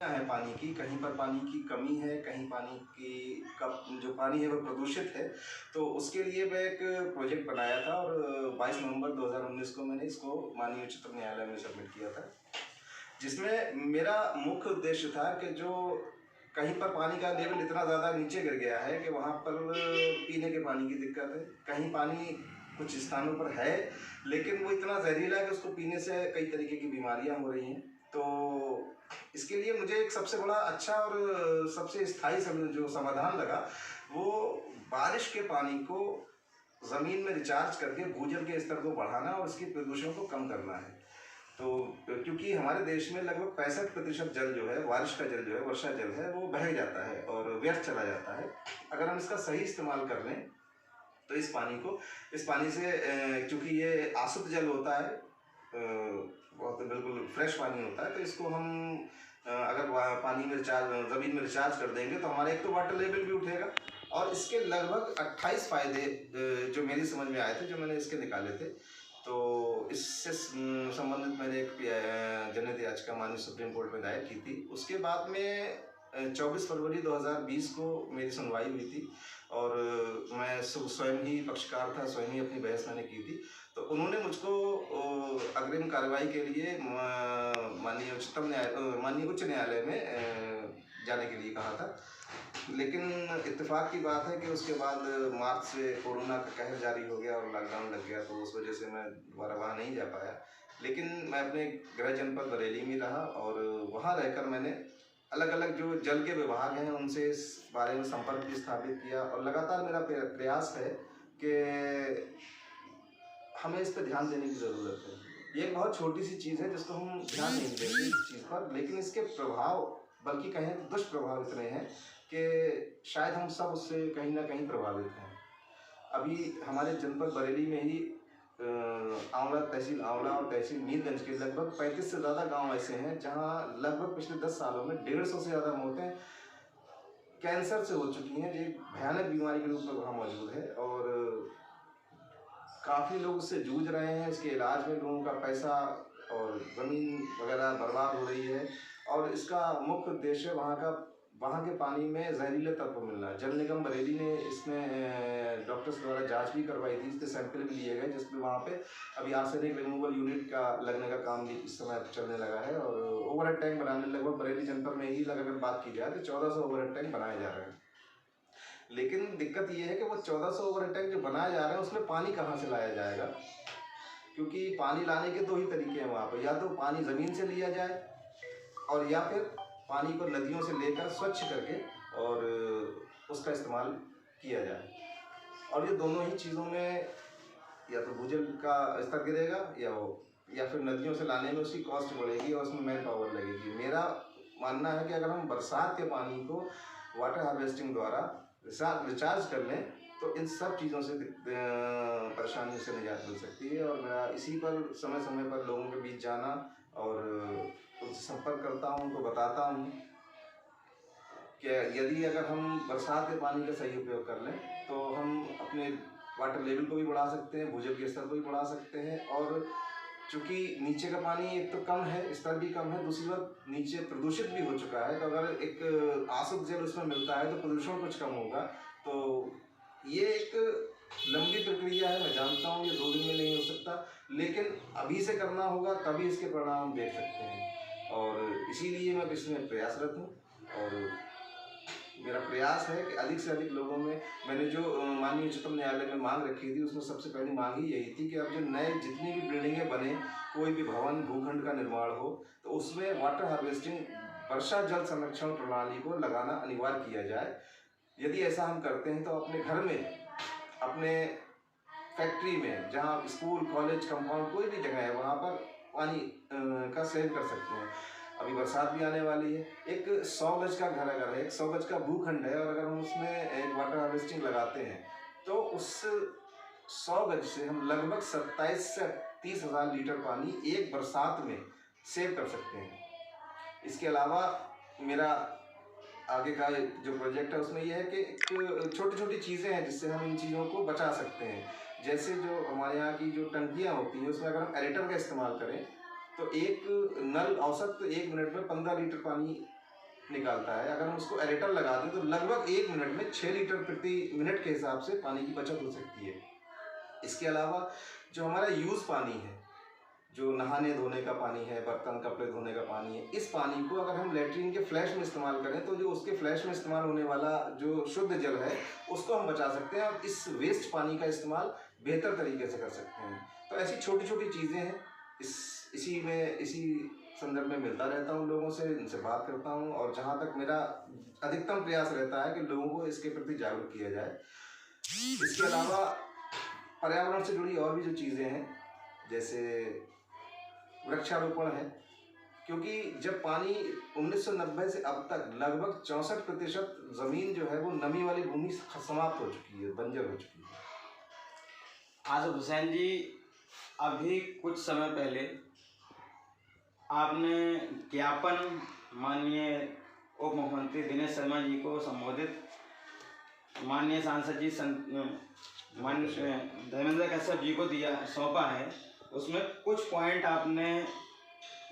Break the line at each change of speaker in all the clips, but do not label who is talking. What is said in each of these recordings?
है पानी की, कहीं पर पानी की कमी है, कहीं पानी की कप जो पानी है वो प्रदूषित है। तो उसके लिए मैं एक प्रोजेक्ट बनाया था और 22 नवंबर 2019 को मैंने इसको माननीय उच्चतम न्यायालय में सबमिट किया था, जिसमें मेरा मुख्य उद्देश्य था कि जो कहीं पर पानी का लेवल इतना ज़्यादा नीचे गिर गया है कि वहाँ पर पीने के पानी की दिक्कत है। कहीं पानी कुछ स्थानों पर है, लेकिन वो इतना जहरीला है कि उसको पीने से कई तरीके की बीमारियाँ हो रही हैं। तो इसके लिए मुझे एक सबसे बड़ा अच्छा और सबसे स्थायी जो समाधान लगा, वो बारिश के पानी को ज़मीन में रिचार्ज करके भूजल के स्तर को बढ़ाना और इसके प्रदूषण को कम करना है। तो क्योंकि हमारे देश में लगभग 65% जल जो है, बारिश का जल जो है, वर्षा जल है, वो बह जाता है और व्यर्थ चला जाता है। अगर हम इसका सही इस्तेमाल कर लें तो इस पानी से चूँकि ये आशुद्ध जल होता है, बहुत बिल्कुल फ्रेश पानी होता है, तो इसको हम अगर पानी में रिचार्ज ज़मीन में रिचार्ज कर देंगे तो हमारा एक तो वाटर लेवल भी उठेगा और इसके लगभग 28 फ़ायदे जो मेरी समझ में आए थे, जो मैंने इसके निकाले थे। तो इससे संबंधित मैंने एक जनहित याचिका माननीय सुप्रीम कोर्ट में दायर की थी। उसके बाद में 24 फरवरी 2020 को मेरी सुनवाई हुई थी और मैं स्वयं ही पक्षकार था, स्वयं ही अपनी बहस मैंने की थी। तो उन्होंने मुझको अग्रिम कार्रवाई के लिए माननीय उच्च न्यायालय में जाने के लिए कहा था। लेकिन इत्तेफाक की बात है कि उसके बाद मार्च से कोरोना का कहर जारी हो गया और लॉकडाउन लग गया, तो उस वजह से मैं दोबारा वहाँ नहीं जा पाया। लेकिन मैं अपने गृह जनपद बरेली में रहा और वहाँ रहकर मैंने अलग-अलग जो जल के विभाग हैं उनसे इस बारे में संपर्क भी स्थापित किया और लगातार मेरा प्रयास है कि हमें इस पर ध्यान देने की ज़रूरत है। ये एक बहुत छोटी सी चीज़ है जिसको हम ध्यान नहीं देते इस चीज़ पर, लेकिन इसके प्रभाव, बल्कि कहें तो दुष्प्रभाव इतने हैं कि शायद हम सब उससे कहीं ना कहीं प्रभावित हैं। अभी हमारे जनपद बरेली में ही तहसील आंवला और तहसील मीरगंज के लगभग 35 से ज़्यादा गांव ऐसे हैं जहां लगभग पिछले 10 सालों में 150 से ज़्यादा मौतें कैंसर से हो चुकी हैं, जो एक भयानक बीमारी के रूप में वहाँ मौजूद है और काफ़ी लोग उससे जूझ रहे हैं। इसके इलाज में लोगों का पैसा और ज़मीन वगैरह बर्बाद हो रही है और इसका मुख्य उद्देश्य वहाँ के पानी में जहरीले तत्व मिलना है। जल निगम बरेली ने इसमें डॉक्टर्स द्वारा जांच भी करवाई थी, इसके सैंपल भी लिए गए, जिसमें वहाँ पे अभी आर्सेनिक रिमूवल यूनिट का लगने का काम भी इस समय चलने लगा है और ओवरहेड टैंक बनाने लगभग बरेली जनपद में ही अगर बात की जाए तो 1400 ओवरहेड टैंक बनाए जा रहे हैं। लेकिन दिक्कत ये है कि वो 1400 ओवरहेड टैंक जो बनाए जा रहे हैं उसमें पानी कहाँ से लाया जाएगा, क्योंकि पानी लाने के दो ही तरीके हैं वहाँ पर, या तो पानी ज़मीन से लिया जाए और या फिर पानी को नदियों से लेकर स्वच्छ करके और उसका इस्तेमाल किया जाए। और ये दोनों ही चीज़ों में या तो भूजल का स्तर गिरेगा या फिर नदियों से लाने में उसकी कॉस्ट बढ़ेगी और उसमें मैन पावर लगेगी। मेरा मानना है कि अगर हम बरसात के पानी को वाटर हार्वेस्टिंग द्वारा रिचार्ज कर लें तो इन सब चीज़ों से परेशानियों से निजात मिल सकती है। और मेरा इसी पर समय समय पर लोगों के बीच जाना और उनसे संपर्क करता हूँ, उनको बताता हूँ कि यदि अगर हम बरसात के पानी का सही उपयोग कर लें तो हम अपने वाटर लेवल को भी बढ़ा सकते हैं, भूजल के स्तर को भी बढ़ा सकते हैं। और चूँकि नीचे का पानी एक तो कम है, स्तर भी कम है, दूसरी बात नीचे प्रदूषित भी हो चुका है, तो अगर एक आशुद्ध जल उसमें मिलता है तो प्रदूषण कुछ कम होगा। तो ये एक लंबी प्रक्रिया है, मैं जानता हूँ ये 2 दिन में नहीं हो सकता, लेकिन अभी से करना होगा, तभी इसके परिणाम हम देख सकते हैं और इसीलिए मैं इसमें प्रयासरत हूँ। और मेरा प्रयास है कि अधिक से अधिक लोगों में, मैंने जो माननीय उच्चतम न्यायालय में मांग रखी थी उसमें सबसे पहली मांग ही यही थी कि अब जो नए जितनी भी बिल्डिंगें बने, कोई भी भवन भूखंड का निर्माण हो तो उसमें वाटर हार्वेस्टिंग वर्षा जल संरक्षण प्रणाली को लगाना अनिवार्य किया जाए। यदि ऐसा हम करते हैं तो अपने घर में, अपने फैक्ट्री में, जहाँ स्कूल कॉलेज कंपाउंड कोई भी जगह है वहाँ पर पानी का सेव कर सकते हैं। अभी बरसात भी आने वाली है, एक 100 गज का घर अगर है, 100 गज का भूखंड है और अगर हम उसमें एक वाटर हार्वेस्टिंग लगाते हैं तो उस 100 गज से हम लगभग 27 से 30 हज़ार लीटर पानी एक बरसात में सेव कर सकते हैं। इसके अलावा मेरा आगे का जो प्रोजेक्ट है उसमें यह है कि छोटी छोटी चीज़ें हैं जिससे हम इन चीज़ों को बचा सकते हैं। जैसे जो हमारे यहाँ की जो टंकियाँ होती हैं उसमें अगर हम एरेटर का इस्तेमाल करें तो एक नल औसत 1 मिनट में 15 लीटर पानी निकालता है। अगर हम उसको एरेटर लगा दें तो लगभग 1 मिनट में 6 लीटर प्रति मिनट के हिसाब से पानी की बचत हो सकती है। इसके अलावा जो हमारा यूज़ पानी है, जो नहाने धोने का पानी है, बर्तन कपड़े धोने का पानी है, इस पानी को अगर हम लैट्रिन के फ्लैश में इस्तेमाल करें तो जो उसके फ्लैश में इस्तेमाल होने वाला जो शुद्ध जल है उसको हम बचा सकते हैं और इस वेस्ट पानी का इस्तेमाल बेहतर तरीके से कर सकते हैं। तो ऐसी छोटी छोटी चीज़ें हैं। इसी संदर्भ में मिलता रहता हूँ लोगों से, इनसे बात करता हूँ और जहाँ तक मेरा अधिकतम प्रयास रहता है कि लोगों को इसके प्रति जागरूक किया जाए। इसके अलावा पर्यावरण से जुड़ी और भी जो चीज़ें हैं जैसे वृक्षारोपण है, क्योंकि जब पानी 1990 से अब तक लगभग 64% ज़मीन जो है वो नमी वाली भूमि समाप्त हो चुकी है, बंजर हो चुकी है।
आसिफ हुसैन जी, अभी कुछ समय पहले आपने ज्ञापन माननीय उप मुख्यमंत्री दिनेश शर्मा जी को संबोधित माननीय सांसद जी माननीय धर्मेंद्र कश्यप जी को सौंपा है। उसमें कुछ पॉइंट आपने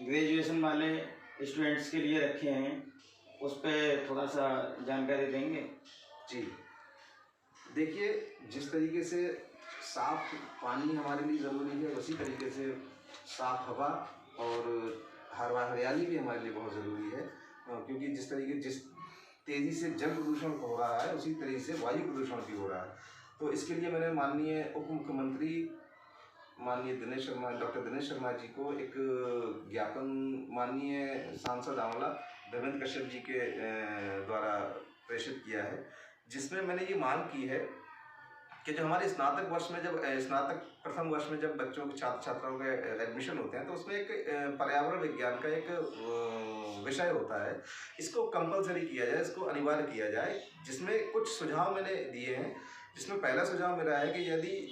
ग्रेजुएशन वाले स्टूडेंट्स के लिए रखे हैं, उस पर थोड़ा सा जानकारी देंगे?
जी देखिए, जिस तरीके से साफ पानी हमारे लिए ज़रूरी है उसी तरीके से साफ हवा और हरियाली भी हमारे लिए बहुत ज़रूरी है, क्योंकि जिस तेज़ी से जल प्रदूषण हो रहा है उसी तरीके से वायु प्रदूषण भी हो रहा है। तो इसके लिए मैंने माननीय उप मुख्यमंत्री माननीय डॉक्टर दिनेश शर्मा जी को एक ज्ञापन माननीय सांसद आंवला धर्मेंद्र कश्यप जी के द्वारा प्रेषित किया है, जिसमें मैंने ये मांग की है कि जो हमारे स्नातक प्रथम वर्ष में जब बच्चों के छात्र छात्राओं के एडमिशन होते हैं तो उसमें एक पर्यावरण विज्ञान का एक विषय होता है, इसको कंपलसरी किया जाए, इसको अनिवार्य किया जाए। जिसमें कुछ सुझाव मैंने दिए हैं, जिसमें पहला सुझाव मेरा है कि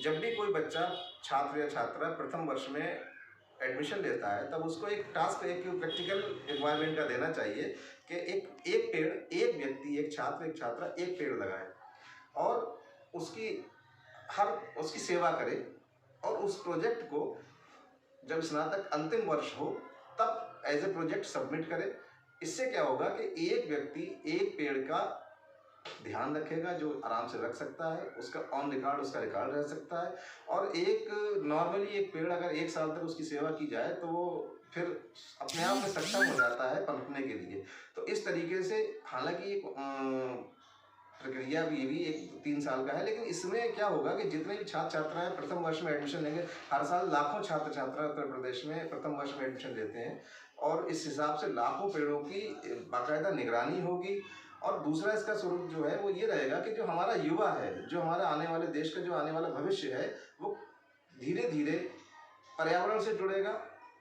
जब भी कोई बच्चा छात्र या छात्रा प्रथम वर्ष में एडमिशन लेता है तब उसको एक टास्क, एक प्रैक्टिकल एनवायरनमेंट का देना चाहिए कि एक पेड़, एक व्यक्ति, एक छात्र, एक छात्रा एक पेड़ लगाए और उसकी सेवा करे और उस प्रोजेक्ट को जब स्नातक अंतिम वर्ष हो तब एज ए प्रोजेक्ट सबमिट करे। इससे क्या होगा कि एक व्यक्ति एक पेड़ का ध्यान रखेगा जो आराम से रख सकता है, उसका ऑन रिकॉर्ड उसका रिकॉर्ड रह सकता है और नॉर्मली एक पेड़ अगर 1 साल तक उसकी सेवा की जाए तो वो फिर अपने आप में सक्षम हो जाता है पनपने के लिए। तो इस तरीके से हालांकि एक प्रक्रिया भी एक 3 साल का है, लेकिन इसमें क्या होगा कि जितने भी छात्र छात्राएं प्रथम वर्ष में एडमिशन लेंगे, हर साल लाखों छात्र छात्रा उत्तर प्रदेश में प्रथम वर्ष में एडमिशन लेते हैं और इस हिसाब से लाखों पेड़ों की बाकायदा निगरानी होगी। और दूसरा इसका स्वरूप जो है वो ये रहेगा कि जो हमारा युवा है, जो हमारा आने वाले देश का जो आने वाला भविष्य है, वो धीरे धीरे पर्यावरण से जुड़ेगा,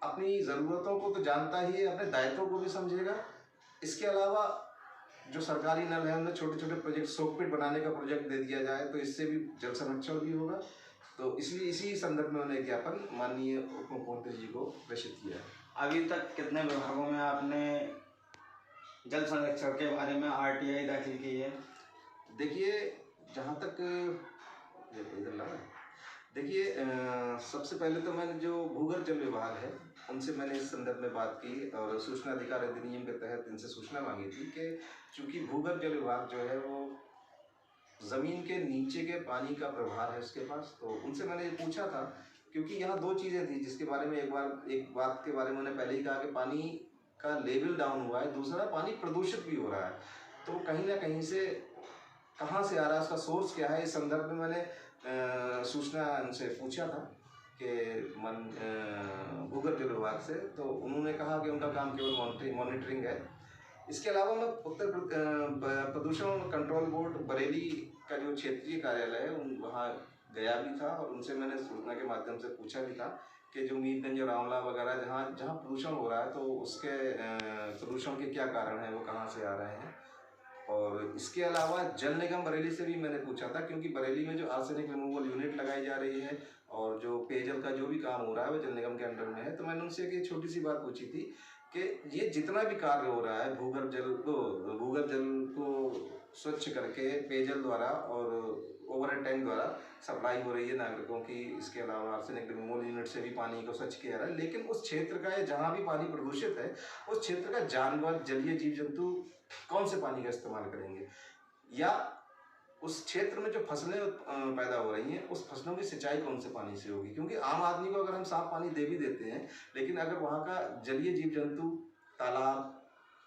अपनी ज़रूरतों को तो जानता ही है, अपने दायित्वों को भी समझेगा। इसके अलावा जो सरकारी नल है उनमें छोटे छोटे प्रोजेक्ट, सोकपिट बनाने का प्रोजेक्ट दे दिया जाए तो इससे भी जल संरक्षण भी होगा। तो इसलिए इसी संदर्भ में उन्हें ज्ञापन माननीय उप मुख्यमंत्री जी को प्रेषित किया है।
अभी तक कितने विभागों में आपने जल संरक्षण के बारे में RTI दाखिल की है?
देखिए, जहाँ तक इधर लगा, देखिए सबसे पहले तो मैंने जो भूगर्भ जल विभाग है उनसे मैंने इस संदर्भ में बात की और सूचना अधिकार अधिनियम के तहत इनसे सूचना मांगी थी कि चूँकि भूगर्भ जल विभाग जो है वो ज़मीन के नीचे के पानी का प्रभार है उसके पास, तो उनसे मैंने ये पूछा था क्योंकि यहाँ 2 चीज़ें थी जिसके बारे में एक बात के बारे में उन्होंने पहले ही कहा कि पानी का लेवल डाउन हुआ है, दूसरा पानी प्रदूषित भी हो रहा है। तो कहीं ना कहीं से कहाँ से आ रहा है, उसका सोर्स क्या है, इस संदर्भ में मैंने सूचना उनसे पूछा था कि भूगर्भ जल विभाग से, तो उन्होंने कहा कि उनका काम केवल मॉनिटरिंग है। इसके अलावा मैं उत्तर प्रदूषण कंट्रोल बोर्ड बरेली का जो क्षेत्रीय कार्यालय है वहाँ गया भी था और उनसे मैंने सूचना के माध्यम से पूछा भी था कि जो मीरगंज और आंवला वगैरह जहाँ प्रदूषण हो रहा है तो उसके प्रदूषण के क्या कारण हैं, वो कहाँ से आ रहे हैं। और इसके अलावा जल निगम बरेली से भी मैंने पूछा था क्योंकि बरेली में जो आर्सेनिक रिमूवल यूनिट लगाई जा रही है और जो पेयजल का जो भी काम हो रहा है वो जल निगम के अंडर में है। तो मैंने उनसे एक छोटी सी बात पूछी थी कि ये जितना भी कार्य हो रहा है भूगर्भ जल को स्वच्छ करके पेयजल द्वारा और ओवरहेड टैंक द्वारा सप्लाई हो रही है नागरिकों की। इसके अलावा आर्सेनिक रिमूवल यूनिट से भी पानी को स्वच्छ किया जा रहा है। लेकिन उस क्षेत्र का या जहाँ भी पानी प्रदूषित है उस क्षेत्र का जानवर, जलीय जीव जंतु कौन से पानी का इस्तेमाल करेंगे, या उस क्षेत्र में जो फसलें पैदा हो रही हैं उस फसलों की सिंचाई कौन से पानी से होगी। क्योंकि आम आदमी को अगर हम साफ पानी दे भी देते हैं, लेकिन अगर वहाँ का जलीय जीव जंतु, तालाब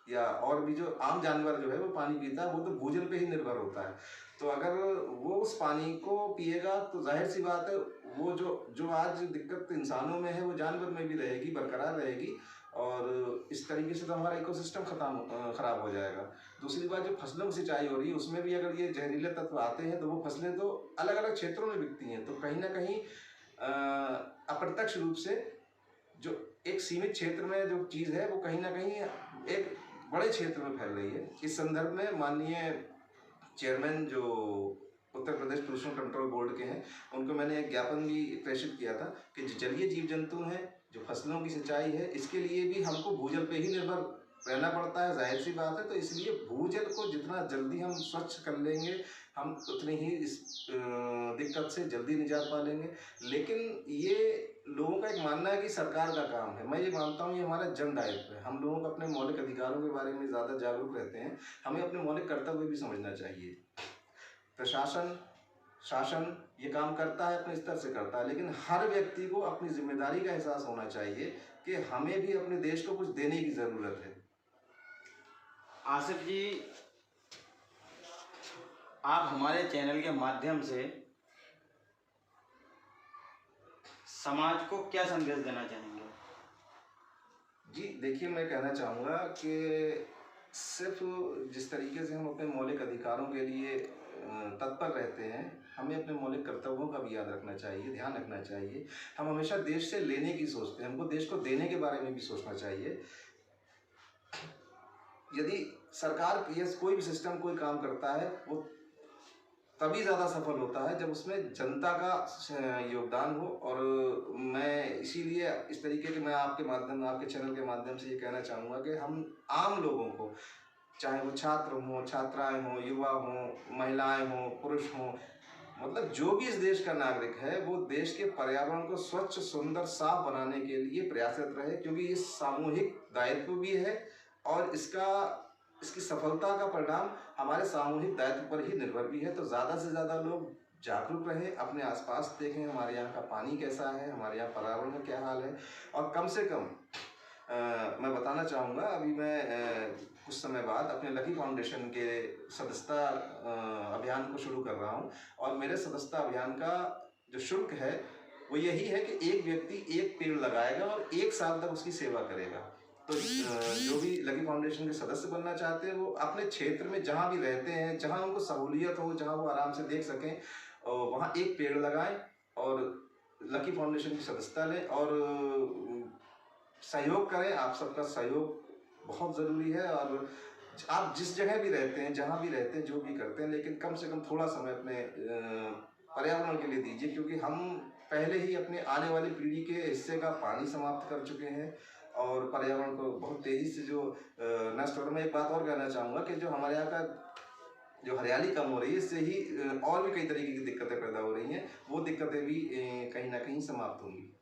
या और भी जो आम जानवर जो है वो पानी पीता है, वो तो भूजल पे ही निर्भर होता है। तो अगर वो उस पानी को पिएगा तो जाहिर सी बात है वो जो आज दिक्कत इंसानों में है वो जानवर में भी रहेगी, बरकरार रहेगी, और इस तरीके से तो हमारा इकोसिस्टम खराब हो जाएगा। दूसरी बात, जो फसलों की सिंचाई हो रही है उसमें भी अगर ये जहरीले तत्व आते हैं तो वो फसलें तो अलग अलग क्षेत्रों में बिकती हैं, तो कहीं ना कहीं अप्रत्यक्ष रूप से जो एक सीमित क्षेत्र में जो चीज़ है वो कहीं ना कहीं एक बड़े क्षेत्र में फैल रही है। इस संदर्भ में माननीय चेयरमैन जो Uttar Pradesh pollution control board के हैं, उनको मैंने एक ज्ञापन भी प्रेषित किया था कि जो जलीय जीव जंतु हैं, जो फसलों की सिंचाई है, इसके लिए भी हमको भूजल पे ही निर्भर रहना पड़ता है, जाहिर सी बात है। तो इसलिए भूजल को जितना जल्दी हम स्वच्छ कर लेंगे, हम उतनी ही इस दिक्कत से जल्दी निजात पा लेंगे। लेकिन ये लोगों का एक मानना है कि सरकार का काम है। मैं ये मानता हूँ ये हमारा जन दायित्व है। हम लोगों को अपने मौलिक अधिकारों के बारे में ज़्यादा जागरूक रहते हैं, हमें अपने मौलिक कर्तव्य भी समझना चाहिए। प्रशासन, शासन ये काम करता है, अपने स्तर से करता है, लेकिन हर व्यक्ति को अपनी जिम्मेदारी का एहसास होना चाहिए कि हमें भी अपने देश को कुछ देने की ज़रूरत है।
आसिफ जी, आप हमारे चैनल के माध्यम से समाज को क्या संदेश देना चाहेंगे?
जी देखिए, मैं कहना चाहूँगा कि सिर्फ जिस तरीके से हम अपने मौलिक अधिकारों के लिए तत्पर रहते हैं, हमें अपने मौलिक कर्तव्यों का भी याद रखना चाहिए, ध्यान रखना चाहिए। हम हमेशा देश से लेने की सोचते हैं, हमको देश को देने के बारे में भी सोचना चाहिए। यदि सरकार या कोई भी सिस्टम कोई काम करता है वो तभी ज़्यादा सफल होता है जब उसमें जनता का योगदान हो। और मैं इसीलिए इस तरीके के मैं आपके चैनल के माध्यम से ये कहना चाहूँगा कि हम आम लोगों को, चाहे वो छात्र हों, छात्राएं हों, युवा हों, महिलाएं हों, पुरुष हों, मतलब जो भी इस देश का नागरिक है वो देश के पर्यावरण को स्वच्छ, सुंदर, साफ बनाने के लिए प्रयासरत रहे। क्योंकि ये सामूहिक दायित्व भी है और इसकी सफलता का परिणाम हमारे सामूहिक दायित्व पर ही निर्भर भी है। तो ज़्यादा से ज़्यादा लोग जागरूक रहें, अपने आसपास देखें हमारे यहाँ का पानी कैसा है, हमारे यहाँ पर्यावरण का क्या हाल है। और कम से कम मैं बताना चाहूँगा, अभी मैं कुछ समय बाद अपने लकी फाउंडेशन के सदस्यता अभियान को शुरू कर रहा हूँ। और मेरे सदस्यता अभियान का जो शुल्क है वो यही है कि एक व्यक्ति एक पेड़ लगाएगा और 1 साल तक उसकी सेवा करेगा। तो जो भी लकी फाउंडेशन के सदस्य बनना चाहते हैं वो अपने क्षेत्र में जहाँ भी रहते हैं, जहाँ उनको सहूलियत हो, जहाँ वो आराम से देख सकें, वहाँ एक पेड़ लगाएं और लकी फाउंडेशन की सदस्यता लें और सहयोग करें। आप सबका सहयोग बहुत ज़रूरी है। और आप जिस जगह भी रहते हैं, जहाँ भी रहते हैं, जो भी करते हैं, लेकिन कम से कम थोड़ा समय अपने पर्यावरण के लिए दीजिए। क्योंकि हम पहले ही अपने आने वाली पीढ़ी के हिस्से का पानी समाप्त कर चुके हैं और पर्यावरण को बहुत तेज़ी से जो नष्ट हो रहा है। मैं एक बात और कहना चाहूँगा कि जो हमारे यहाँ का जो हरियाली कम हो रही है, इससे ही और भी कई तरीके की दिक्कतें पैदा हो रही हैं, वो दिक्कतें भी कहीं ना कहीं समाप्त होंगी।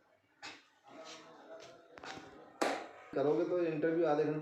करोगे तो इंटरव्यू आधे घंटे